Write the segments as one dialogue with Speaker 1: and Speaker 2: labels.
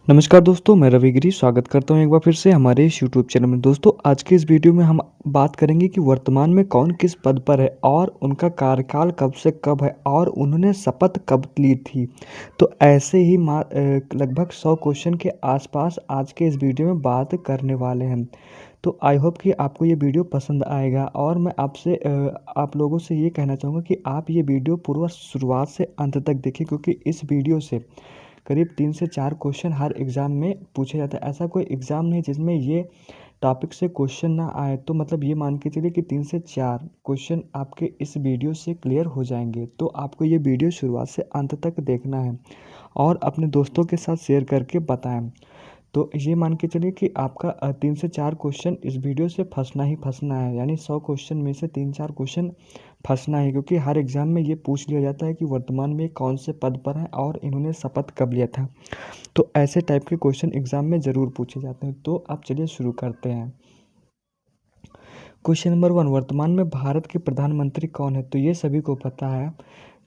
Speaker 1: नमस्कार दोस्तों, मैं रवि गिरी स्वागत करता हूँ एक बार फिर से हमारे इस यूट्यूब चैनल में। दोस्तों, आज के इस वीडियो में हम बात करेंगे कि वर्तमान में कौन किस पद पर है और उनका कार्यकाल कब से कब है और उन्होंने शपथ कब ली थी। तो ऐसे ही लगभग 100 क्वेश्चन के आसपास आज के इस वीडियो में बात करने वाले हैं। तो आई होप कि आपको ये वीडियो पसंद आएगा और मैं आप लोगों से ये कहना चाहूँगा कि आप ये वीडियो पूरा शुरुआत से अंत तक देखें, क्योंकि इस वीडियो से करीब 3 से 4 क्वेश्चन हर एग्ज़ाम में पूछे जाते हैं। ऐसा कोई एग्ज़ाम नहीं जिसमें ये टॉपिक से क्वेश्चन ना आए। तो मतलब ये मान के चलिए कि 3 से 4 क्वेश्चन आपके इस वीडियो से क्लियर हो जाएंगे। तो आपको ये वीडियो शुरुआत से अंत तक देखना है और अपने दोस्तों के साथ शेयर करके बताएं। तो ये मान के चलिए कि आपका 3 से 4 क्वेश्चन इस वीडियो से फंसना ही फंसना है, यानी 100 क्वेश्चन में से 3-4 क्वेश्चन फंसना है, क्योंकि हर एग्ज़ाम में ये पूछ लिया जाता है कि वर्तमान में कौन से पद पर हैं और इन्होंने शपथ कब लिया था। तो ऐसे टाइप के क्वेश्चन एग्ज़ाम में ज़रूर पूछे जाते हैं। तो अब चलिए शुरू करते हैं। क्वेश्चन नंबर 1, वर्तमान में भारत के प्रधानमंत्री कौन है? तो ये सभी को पता है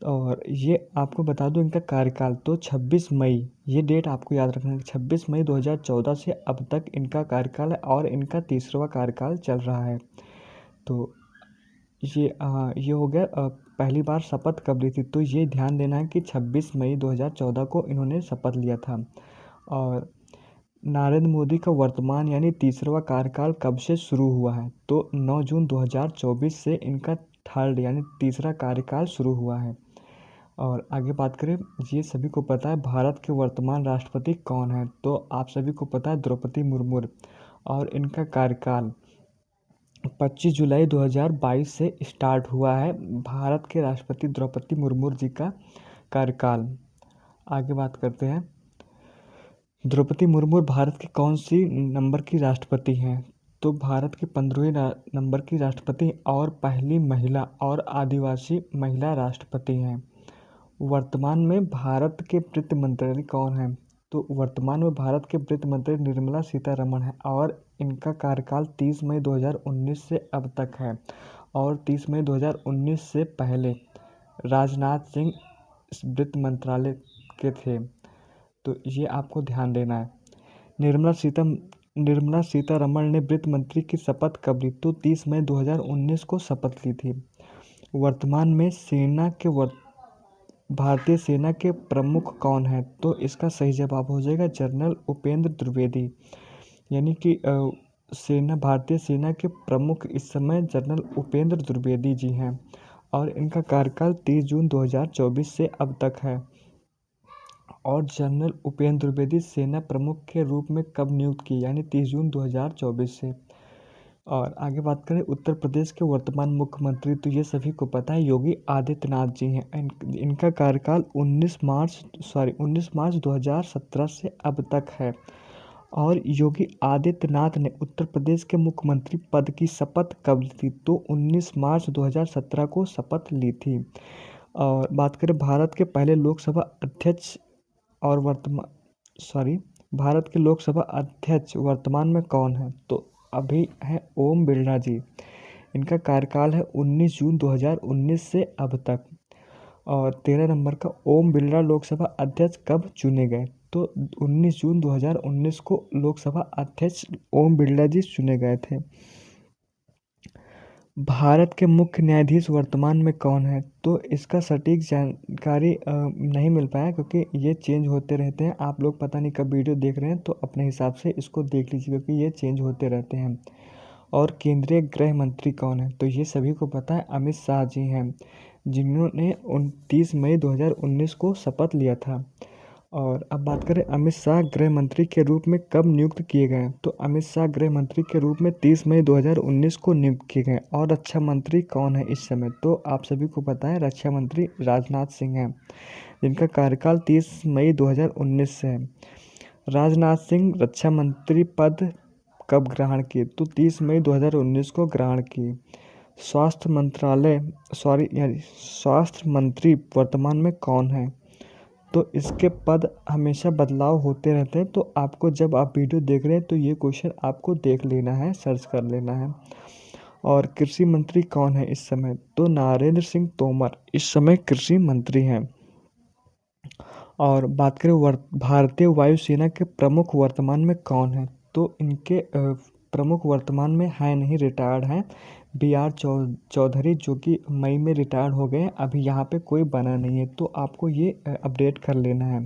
Speaker 1: और ये आपको बता दूं इनका कार्यकाल तो 26 मई, ये डेट आपको याद रखना है। 26 मई 2014 से अब तक इनका कार्यकाल है और इनका तीसरा कार्यकाल चल रहा है। तो ये हो गया। पहली बार शपथ कब ली थी? तो ये ध्यान देना है कि 26 मई 2014 को इन्होंने शपथ लिया था। और नरेंद्र मोदी का वर्तमान यानी तीसरा कार्यकाल कब से शुरू हुआ है? तो 9 जून 2024 से इनका थर्ड यानी तीसरा कार्यकाल शुरू हुआ है। और आगे बात करें, ये सभी को पता है भारत के वर्तमान राष्ट्रपति कौन है? तो आप सभी को पता है द्रौपदी मुर्मू। और इनका कार्यकाल 25 जुलाई 2022 से स्टार्ट हुआ है, भारत के राष्ट्रपति द्रौपदी मुर्मू जी का कार्यकाल। आगे बात करते हैं, द्रौपदी मुर्मू भारत के कौन सी नंबर की राष्ट्रपति हैं? तो भारत के 15वें नंबर की राष्ट्रपति और पहली महिला और आदिवासी महिला राष्ट्रपति हैं। वर्तमान में भारत के वित्त मंत्री कौन हैं? तो वर्तमान में भारत के वित्त मंत्री निर्मला सीतारमण है और इनका कार्यकाल 30 मई 2019 से अब तक है। और 30 मई 2019 से पहले राजनाथ सिंह इस वित्त मंत्रालय के थे। तो ये आपको ध्यान देना है। निर्मला सीतारमण ने वित्त मंत्री की शपथ कब ली? तो 30 मई 2019 को शपथ ली थी। वर्तमान में भारतीय सेना के प्रमुख कौन है? तो इसका सही जवाब हो जाएगा जनरल उपेंद्र द्विवेदी। यानी कि भारतीय सेना के प्रमुख इस समय जनरल उपेंद्र द्विवेदी जी हैं और इनका कार्यकाल 30 जून 2024 से अब तक है। और जनरल उपेंद्र द्विवेदी सेना प्रमुख के रूप में कब नियुक्त किए? यानी 30 जून 2024 से। और आगे बात करें उत्तर प्रदेश के वर्तमान मुख्यमंत्री, तो ये सभी को पता है योगी आदित्यनाथ जी हैं। इनका कार्यकाल 19 मार्च 2017 से अब तक है। और योगी आदित्यनाथ ने उत्तर प्रदेश के मुख्यमंत्री पद की शपथ कब ली थी? तो 19 मार्च 2017 को शपथ ली थी। और बात करें भारत के पहले लोकसभा अध्यक्ष और भारत के लोकसभा अध्यक्ष वर्तमान में कौन है? तो अभी है ओम बिरला जी। इनका कार्यकाल है 19 जून 2019 से अब तक। और 13 नंबर का, ओम बिरला लोकसभा अध्यक्ष कब चुने गए? तो 19 जून 2019 को लोकसभा अध्यक्ष ओम बिरला जी चुने गए थे। भारत के मुख्य न्यायाधीश वर्तमान में कौन है? तो इसका सटीक जानकारी नहीं मिल पाया, क्योंकि ये चेंज होते रहते हैं। आप लोग पता नहीं कब वीडियो देख रहे हैं, तो अपने हिसाब से इसको देख लीजिए, क्योंकि ये चेंज होते रहते हैं। और केंद्रीय गृह मंत्री कौन है? तो ये सभी को पता है अमित शाह जी हैं, जिन्होंने 29 मई 2019 को शपथ लिया था। और अब बात करें अमित शाह गृह मंत्री के रूप में कब नियुक्त किए गए? तो अमित शाह गृह मंत्री के रूप में 30 मई 2019 को नियुक्त किए गए। और रक्षा मंत्री कौन है इस समय? तो आप सभी को पता है रक्षा मंत्री राजनाथ सिंह हैं, जिनका कार्यकाल 30 मई 2019 से है। राजनाथ सिंह रक्षा मंत्री पद कब ग्रहण किए? तो 30 मई 2019 को ग्रहण किए। स्वास्थ्य मंत्री वर्तमान में कौन है? तो इसके पद हमेशा बदलाव होते रहते हैं। तो आपको जब आप वीडियो देख रहे हैं तो ये क्वेश्चन आपको देख लेना है, सर्च कर लेना है। और कृषि मंत्री कौन है इस समय? तो नरेंद्र सिंह तोमर इस समय कृषि मंत्री हैं। और बात करें भारतीय वायुसेना के प्रमुख वर्तमान में कौन है, तो इनके प्रमुख वर्तमान में है नहीं, रिटायर्ड हैं, B.R. चौधरी, जो कि मई में रिटायर्ड हो गए। अभी यहाँ पे कोई बना नहीं है, तो आपको ये अपडेट कर लेना है।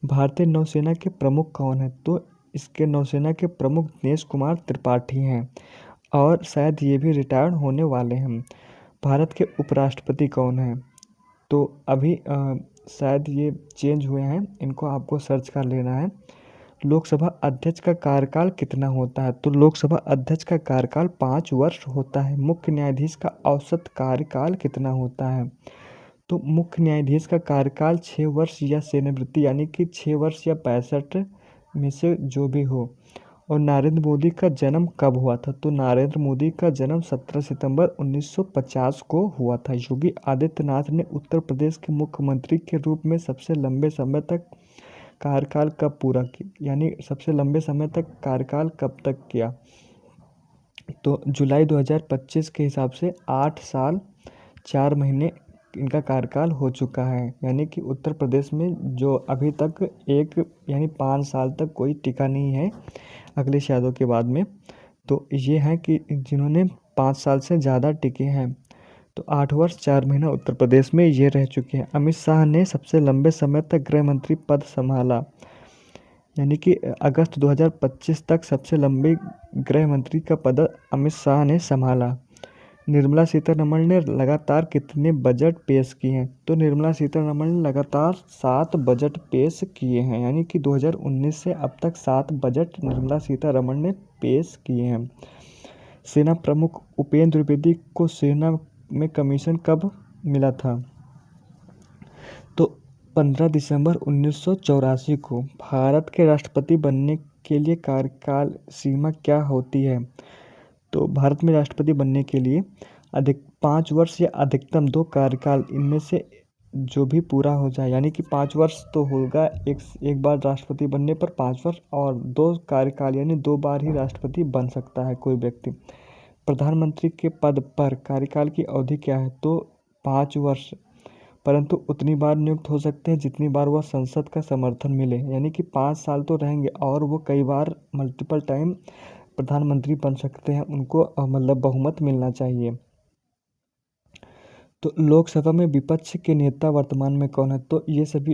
Speaker 1: भारतीय नौसेना के प्रमुख कौन है, तो इसके नौसेना के प्रमुख दिनेश कुमार त्रिपाठी हैं और शायद ये भी रिटायर्ड होने वाले हैं। भारत के उपराष्ट्रपति कौन हैं, तो अभी शायद ये चेंज हुए हैं, इनको आपको सर्च कर लेना है। लोकसभा अध्यक्ष का कार्यकाल कितना होता है, तो लोकसभा अध्यक्ष का कार्यकाल 5 वर्ष होता है। मुख्य न्यायाधीश का औसत कार्यकाल कितना होता है, तो मुख्य न्यायाधीश का कार्यकाल 6 वर्ष या सेवानिवृत्ति, यानी कि 6 वर्ष या 65 में से जो भी हो। और नरेंद्र मोदी का जन्म कब हुआ था, तो नरेंद्र मोदी का जन्म 17 सितंबर 1950 को हुआ था। योगी आदित्यनाथ ने उत्तर प्रदेश के मुख्यमंत्री के रूप में सबसे लंबे समय तक कार्यकाल कब पूरा किया, यानी सबसे लंबे समय तक कार्यकाल कब तक किया, तो जुलाई 2025 के हिसाब से 8 साल 4 महीने इनका कार्यकाल हो चुका है। यानी कि उत्तर प्रदेश में जो अभी तक यानी 5 साल तक कोई टिका नहीं है अखिलेश यादव के बाद में। तो ये हैं कि जिन्होंने 5 साल से ज़्यादा टिके हैं, तो 8 वर्ष 4 महीना उत्तर प्रदेश में ये रह चुके हैं। अमित शाह ने सबसे लंबे समय तक गृह मंत्री पद संभाला, यानी कि अगस्त 2025 तक सबसे लंबे गृह मंत्री का पद अमित शाह ने संभाला। निर्मला सीतारमण ने लगातार कितने बजट पेश किए हैं, तो निर्मला सीतारमण ने लगातार 7 बजट पेश किए हैं, यानी कि 2019 से अब तक 7 बजट निर्मला सीतारमण ने पेश किए हैं। सेना प्रमुख उपेंद्र द्विवेदी को सेना में कमीशन कब मिला था, तो 15 दिसंबर 1984 को। भारत के राष्ट्रपति बनने के लिए कार्यकाल सीमा क्या होती है, तो भारत में राष्ट्रपति बनने के लिए 5 वर्ष या अधिकतम 2 कार्यकाल इनमें से जो भी पूरा हो जाए, यानी कि 5 वर्ष तो होगा एक बार राष्ट्रपति बनने पर 5 वर्ष, और 2 कार्यकाल यानी 2 बार ही राष्ट्रपति बन सकता है कोई व्यक्ति। प्रधानमंत्री के पद पर कार्यकाल की अवधि क्या है, तो 5 वर्ष, परंतु उतनी बार नियुक्त हो सकते हैं जितनी बार वह संसद का समर्थन मिले, यानी कि 5 साल तो रहेंगे और वो कई बार मल्टीपल टाइम प्रधानमंत्री बन सकते हैं, उनको मतलब बहुमत मिलना चाहिए। तो लोकसभा में विपक्ष के नेता वर्तमान में कौन है, तो ये सभी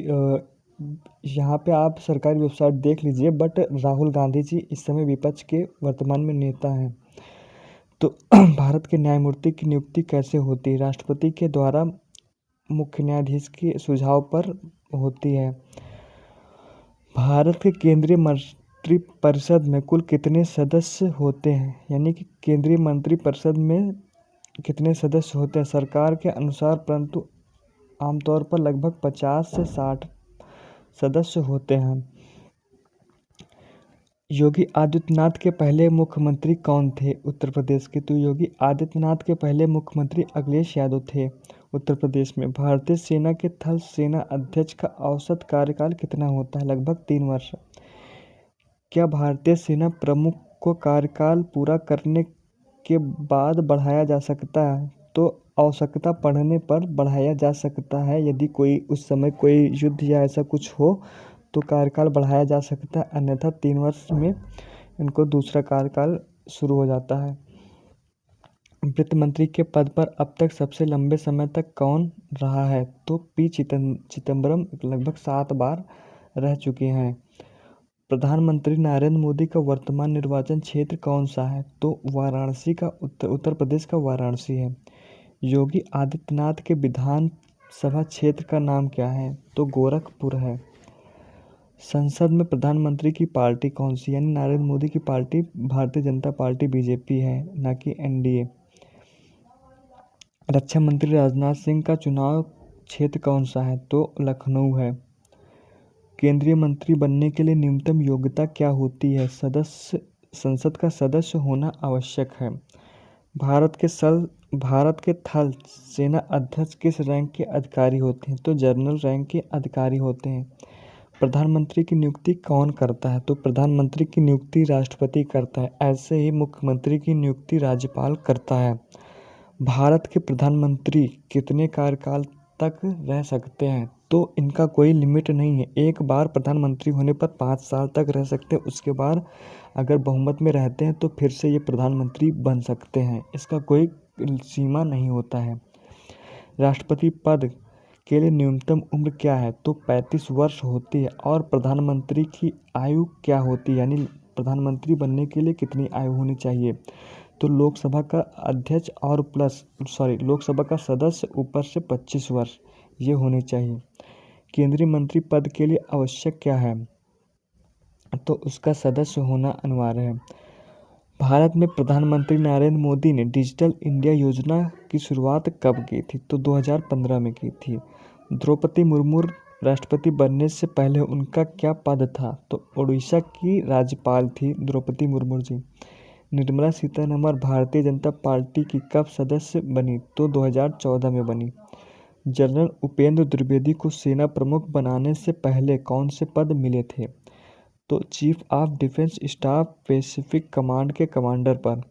Speaker 1: यहाँ पे आप सरकारी वेबसाइट देख लीजिए, बट राहुल गांधी जी इस समय विपक्ष के वर्तमान में नेता हैं। तो भारत के न्यायमूर्ति की नियुक्ति कैसे होती है, राष्ट्रपति के द्वारा मुख्य न्यायाधीश के सुझाव पर होती है। भारत के केंद्रीय मंत्रिपरिषद में कुल कितने सदस्य होते हैं, यानी कि केंद्रीय मंत्रिपरिषद में कितने सदस्य होते हैं सरकार के अनुसार, परंतु आमतौर पर लगभग 50 से 60 सदस्य होते हैं। योगी आदित्यनाथ के पहले मुख्यमंत्री कौन थे उत्तर प्रदेश के, तो योगी आदित्यनाथ के पहले मुख्यमंत्री अखिलेश यादव थे उत्तर प्रदेश में। भारतीय सेना के थल सेना अध्यक्ष का औसत कार्यकाल कितना होता है, लगभग 3 वर्ष। क्या भारतीय सेना प्रमुख को कार्यकाल पूरा करने के बाद बढ़ाया जा सकता है, तो आवश्यकता पड़ने पर बढ़ाया जा सकता है। यदि कोई उस समय कोई युद्ध या ऐसा कुछ हो तो कार्यकाल बढ़ाया जा सकता है, अन्यथा 3 वर्ष में इनको दूसरा कार्यकाल शुरू हो जाता है। वित्त मंत्री के पद पर अब तक सबसे लंबे समय तक कौन रहा है, तो पी चिदम्बरम लगभग 7 बार रह चुके हैं। प्रधानमंत्री नरेंद्र मोदी का वर्तमान निर्वाचन क्षेत्र कौन सा है, तो वाराणसी का उत्तर प्रदेश का वाराणसी है। योगी आदित्यनाथ के विधानसभा क्षेत्र का नाम क्या है, तो गोरखपुर है। संसद में प्रधानमंत्री की पार्टी कौन सी, यानी नरेंद्र मोदी की party Bharatiya Janata party BJP है, ना कि एनडीए। रक्षा मंत्री राजनाथ सिंह का चुनाव क्षेत्र कौन सा है, तो लखनऊ है। केंद्रीय मंत्री बनने के लिए न्यूनतम योग्यता क्या होती है, संसद का सदस्य होना आवश्यक है। भारत के थल सेना अध्यक्ष किस रैंक के अधिकारी होते हैं, तो जनरल रैंक के अधिकारी होते हैं। प्रधानमंत्री की नियुक्ति कौन करता है, तो प्रधानमंत्री की नियुक्ति राष्ट्रपति करता है। ऐसे ही मुख्यमंत्री की नियुक्ति राज्यपाल करता है। भारत के प्रधानमंत्री कितने कार्यकाल तक रह सकते हैं, तो इनका कोई लिमिट नहीं है। एक बार प्रधानमंत्री होने पर 5 साल तक रह सकते हैं, उसके बाद अगर बहुमत में रहते हैं तो फिर से ये प्रधानमंत्री बन सकते हैं। इसका कोई सीमा नहीं होता है। राष्ट्रपति पद के लिए न्यूनतम उम्र क्या है? तो 35 वर्ष होती है। और प्रधानमंत्री की आयु क्या होती है, यानी प्रधानमंत्री बनने के लिए कितनी आयु होनी चाहिए? तो लोकसभा का अध्यक्ष और लोकसभा का सदस्य ऊपर से 25 वर्ष ये होने चाहिए। केंद्रीय मंत्री पद के लिए आवश्यक क्या है? तो उसका सदस्य होना अनिवार्य है। भारत में प्रधानमंत्री नरेंद्र मोदी ने डिजिटल इंडिया योजना की शुरुआत कब की थी? तो 2015 में की थी। द्रौपदी मुर्मू राष्ट्रपति बनने से पहले उनका क्या पद था? तो उड़ीसा की राज्यपाल थी द्रौपदी मुर्मू जी। निर्मला सीतारमण भारतीय जनता पार्टी की कब सदस्य बनी? तो 2014 में बनी। जनरल उपेंद्र द्विवेदी को सेना प्रमुख बनाने से पहले कौन से पद मिले थे? तो chief of defence staff Pacific command के कमांडर पर।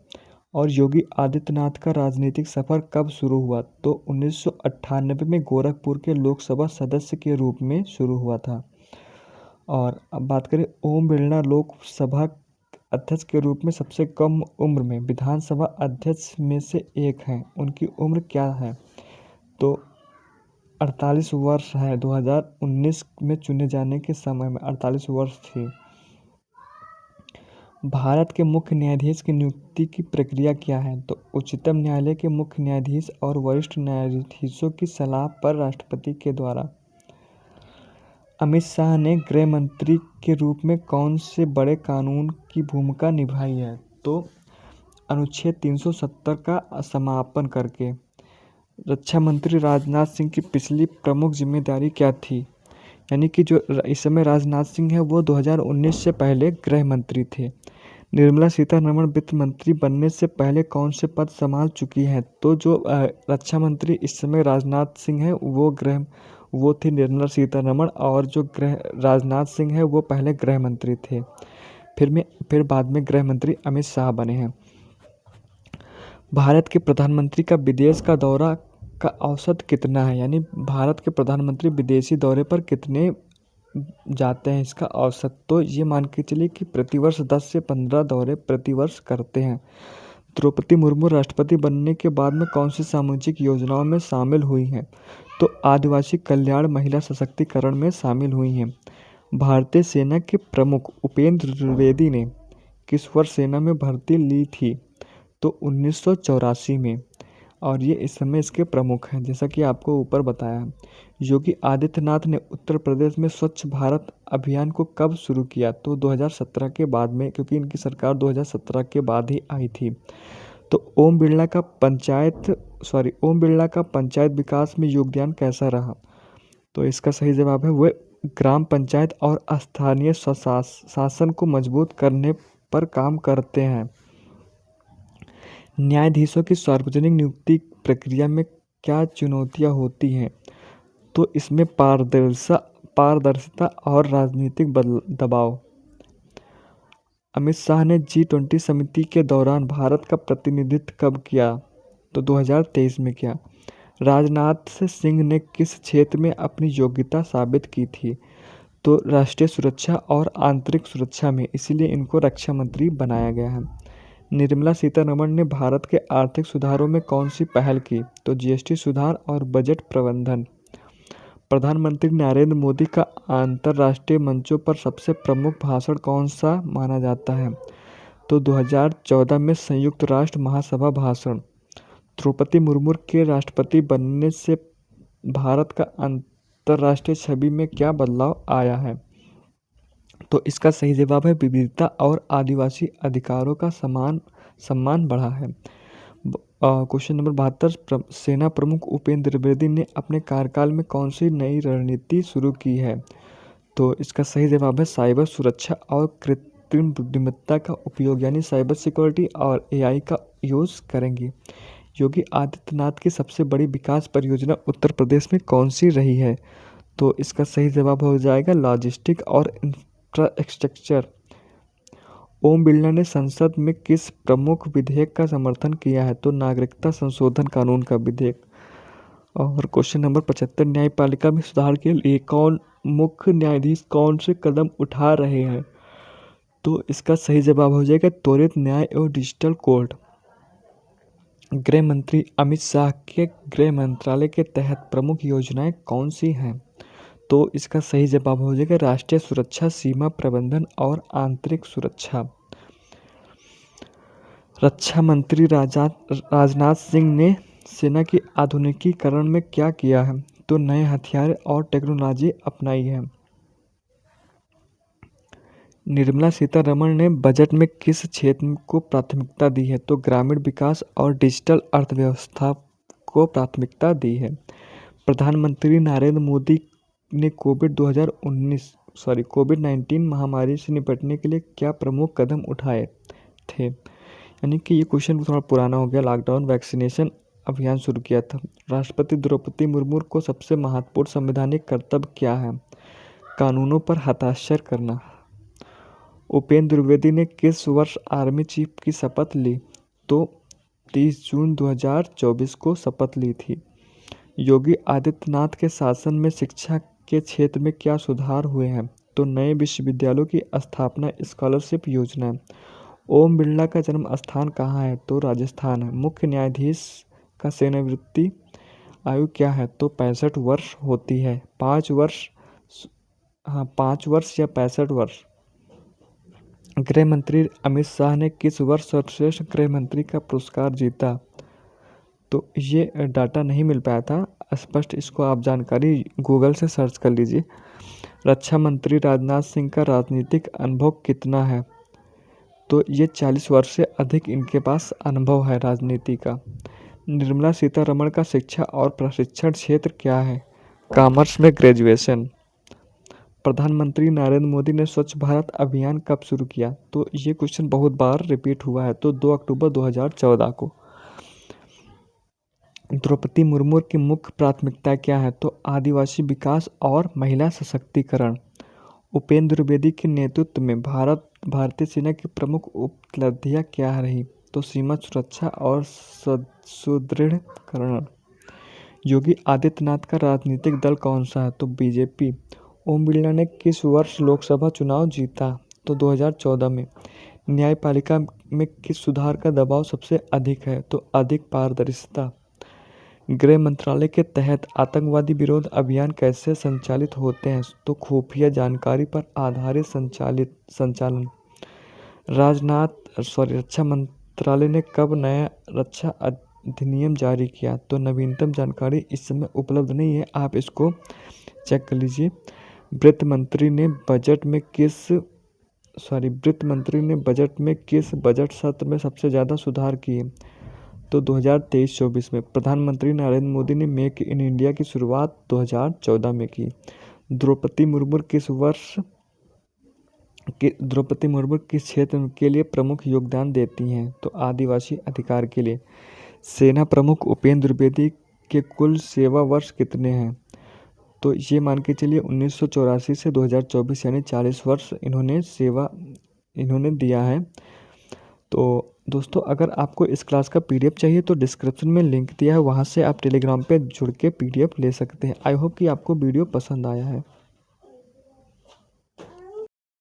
Speaker 1: और योगी आदित्यनाथ का राजनीतिक सफर कब शुरू हुआ? तो 1998 में गोरखपुर के लोकसभा सदस्य के रूप में शुरू हुआ था। और अब बात करें, ओम बिरला लोकसभा अध्यक्ष के रूप में सबसे कम उम्र में विधानसभा अध्यक्ष में से एक हैं। उनकी उम्र क्या है? तो 48 वर्ष है। 2019 में चुने जाने के समय में 48 वर्ष थी। भारत के मुख्य न्यायाधीश की नियुक्ति की प्रक्रिया क्या है? तो उच्चतम न्यायालय के मुख्य न्यायाधीश और वरिष्ठ न्यायाधीशों की सलाह पर राष्ट्रपति के द्वारा। अमित शाह ने गृह मंत्री के रूप में कौन से बड़े कानून की भूमिका निभाई है? तो अनुच्छेद 370 का समापन करके। रक्षा मंत्री राजनाथ सिंह की पिछली प्रमुख जिम्मेदारी क्या थी? यानी कि जो इस समय राजनाथ सिंह है वो 2019 से पहले गृह मंत्री थे। निर्मला सीतारमण वित्त मंत्री बनने से पहले कौन से पद संभाल चुकी हैं? तो जो रक्षा मंत्री इस समय राजनाथ सिंह है वो थी निर्मला सीतारमण, और जो राजनाथ सिंह है वो पहले गृह मंत्री थे। फिर बाद में गृह मंत्री अमित शाह बने हैं। भारत के प्रधानमंत्री का विदेश का दौरा का औसत कितना है? यानी भारत के प्रधानमंत्री विदेशी दौरे पर कितने जाते हैं, इसका औसत? तो ये मान के चलिए कि प्रतिवर्ष 10 से 15 दौरे प्रतिवर्ष करते हैं। द्रौपदी मुर्मू राष्ट्रपति बनने के बाद में कौन सी सामाजिक योजनाओं में शामिल हुई हैं? तो आदिवासी कल्याण, महिला सशक्तिकरण में शामिल हुई हैं। भारतीय सेना के प्रमुख उपेंद्र द्विवेदी ने किस वर्ष सेना में भर्ती ली थी? तो 1984 में। और ये इस समय इसके प्रमुख हैं, जैसा कि आपको ऊपर बताया। योगी आदित्यनाथ ने उत्तर प्रदेश में स्वच्छ भारत अभियान को कब शुरू किया? तो 2017 के बाद में, क्योंकि इनकी सरकार 2017 के बाद ही आई थी। तो ओम बिरला का पंचायत विकास में योगदान कैसा रहा? तो इसका सही जवाब है वो ग्राम पंचायत और स्थानीय शासन को मजबूत करने पर काम करते हैं। न्यायाधीशों की सार्वजनिक नियुक्ति प्रक्रिया में क्या चुनौतियां होती हैं? तो इसमें पारदर्शिता और राजनीतिक दबाव। अमित शाह ने G20 समिति के दौरान भारत का प्रतिनिधित्व कब किया? तो 2023 में किया। राजनाथ सिंह ने किस क्षेत्र में अपनी योग्यता साबित की थी? तो राष्ट्रीय सुरक्षा और आंतरिक सुरक्षा में, इसीलिए इनको रक्षा मंत्री बनाया गया है। निर्मला सीतारमण ने भारत के आर्थिक सुधारों में कौन सी पहल की? तो GST सुधार और बजट प्रबंधन। प्रधानमंत्री नरेंद्र मोदी का अंतर्राष्ट्रीय मंचों पर सबसे प्रमुख भाषण कौन सा माना जाता है? तो 2014 में संयुक्त राष्ट्र महासभा भाषण। द्रौपदी मुर्मू के राष्ट्रपति बनने से भारत का अंतर्राष्ट्रीय छवि में क्या बदलाव आया है? तो इसका सही जवाब है विविधता और आदिवासी अधिकारों का सम्मान बढ़ा है। क्वेश्चन नंबर 72, सेना प्रमुख उपेंद्र द्विवेदी ने अपने कार्यकाल में कौन सी नई रणनीति शुरू की है? तो इसका सही जवाब है साइबर सुरक्षा और कृत्रिम बुद्धिमत्ता का उपयोग, यानी साइबर सिक्योरिटी और AI का यूज़ करेंगे। योगी आदित्यनाथ की सबसे बड़ी विकास परियोजना उत्तर प्रदेश में कौन सी रही है? तो इसका सही जवाब हो जाएगा लॉजिस्टिक और इंफ्रास्ट्रक्चर। ओम बिरला ने संसद में किस प्रमुख विधेयक का समर्थन किया है? तो नागरिकता संशोधन कानून का विधेयक। और क्वेश्चन नंबर 75, न्यायपालिका में सुधार के लिए मुख्य न्यायाधीश कौन से कदम उठा रहे हैं? तो इसका सही जवाब हो जाएगा त्वरित न्याय एवं डिजिटल कोर्ट। गृह मंत्री अमित शाह के गृह मंत्रालय के तहत प्रमुख योजनाएं कौन सी हैं? तो इसका सही जवाब हो जाएगा राष्ट्रीय सुरक्षा, सीमा प्रबंधन और आंतरिक सुरक्षा। रक्षा मंत्री राजनाथ सिंह ने सेना के आधुनिकीकरण में क्या किया है? तो नए हथियार और टेक्नोलॉजी अपनाई है। निर्मला सीतारमण ने बजट में किस क्षेत्र को प्राथमिकता दी है? तो ग्रामीण विकास और डिजिटल अर्थव्यवस्था को प्राथमिकता दी है। प्रधानमंत्री नरेंद्र मोदी ने कोविड-19 महामारी से निपटने के लिए क्या प्रमुख कदम उठाए थे? यानी कि ये क्वेश्चन थोड़ा पुराना हो गया। लॉकडाउन वैक्सीनेशन अभियान शुरू किया था। राष्ट्रपति द्रौपदी मुर्मू को सबसे महत्वपूर्ण संवैधानिक कर्तव्य क्या है? कानूनों पर हस्ताक्षर करना। उपेंद्र द्विवेदी ने किस वर्ष आर्मी चीफ की शपथ ली? तो 30 जून 2024 को शपथ ली थी। योगी आदित्यनाथ के शासन में शिक्षा के क्षेत्र में क्या सुधार हुए हैं? तो नए विश्वविद्यालयों की स्थापना, स्कॉलरशिप योजना। ओम बिरला का जन्म स्थान कहाँ है? तो राजस्थान है। मुख्य न्यायाधीश का सेवानिवृत्ति आयु क्या है? तो 65 वर्ष होती है। 5 वर्ष या 65 वर्ष। गृह मंत्री अमित शाह ने किस वर्ष सर्वश्रेष्ठ गृह मंत्री का पुरस्कार जीता? तो ये डाटा नहीं मिल पाया था स्पष्ट, इसको आप जानकारी गूगल से सर्च कर लीजिए। रक्षा मंत्री राजनाथ सिंह का राजनीतिक अनुभव कितना है? तो ये 40 वर्ष से अधिक इनके पास अनुभव है राजनीति का। निर्मला सीतारमण का शिक्षा और प्रशिक्षण क्षेत्र क्या है? कॉमर्स में ग्रेजुएशन। प्रधानमंत्री नरेंद्र मोदी ने स्वच्छ भारत अभियान कब शुरू किया? तो ये क्वेश्चन बहुत बार रिपीट हुआ है, तो 2 अक्टूबर 2014 को। द्रौपदी मुर्मू की मुख्य प्राथमिकता क्या है? तो आदिवासी विकास और महिला सशक्तिकरण। उपेंद्र द्विवेदी के नेतृत्व में भारतीय सेना की प्रमुख उपलब्धियां क्या रही? तो सीमा सुरक्षा और सुदृढ़ीकरण। योगी आदित्यनाथ का राजनीतिक दल कौन सा है? तो बीजेपी। ओम बिरला ने किस वर्ष लोकसभा चुनाव जीता? तो 2014 में। न्यायपालिका में किस सुधार का दबाव सबसे अधिक है? तो अधिक पारदर्शिता। गृह मंत्रालय के तहत आतंकवादी विरोध अभियान कैसे संचालित होते हैं? तो खुफिया जानकारी पर आधारित संचालन। रक्षा मंत्रालय ने कब नया रक्षा अधिनियम जारी किया? तो नवीनतम जानकारी इस समय उपलब्ध नहीं है, आप इसको चेक कर लीजिए। वित्त मंत्री ने बजट में किस बजट सत्र में सबसे ज़्यादा सुधार किए? तो 2023-24 में। प्रधानमंत्री नरेंद्र मोदी ने मेक इन इंडिया की शुरुआत 2014 में की। द्रौपदी मुर्मू किस क्षेत्र के लिए प्रमुख योगदान देती हैं? तो आदिवासी अधिकार के लिए। सेना प्रमुख उपेंद्र द्विवेदी के कुल सेवा वर्ष कितने हैं? तो ये मान के चलिए 1984 से 2024 यानी 40 वर्ष इन्होंने दिया है। तो दोस्तों, अगर आपको इस क्लास का पीडीएफ चाहिए तो डिस्क्रिप्शन में लिंक दिया है, वहाँ से आप टेलीग्राम पे जुड़ के पीडीएफ ले सकते हैं। आई होप कि आपको वीडियो पसंद आया है।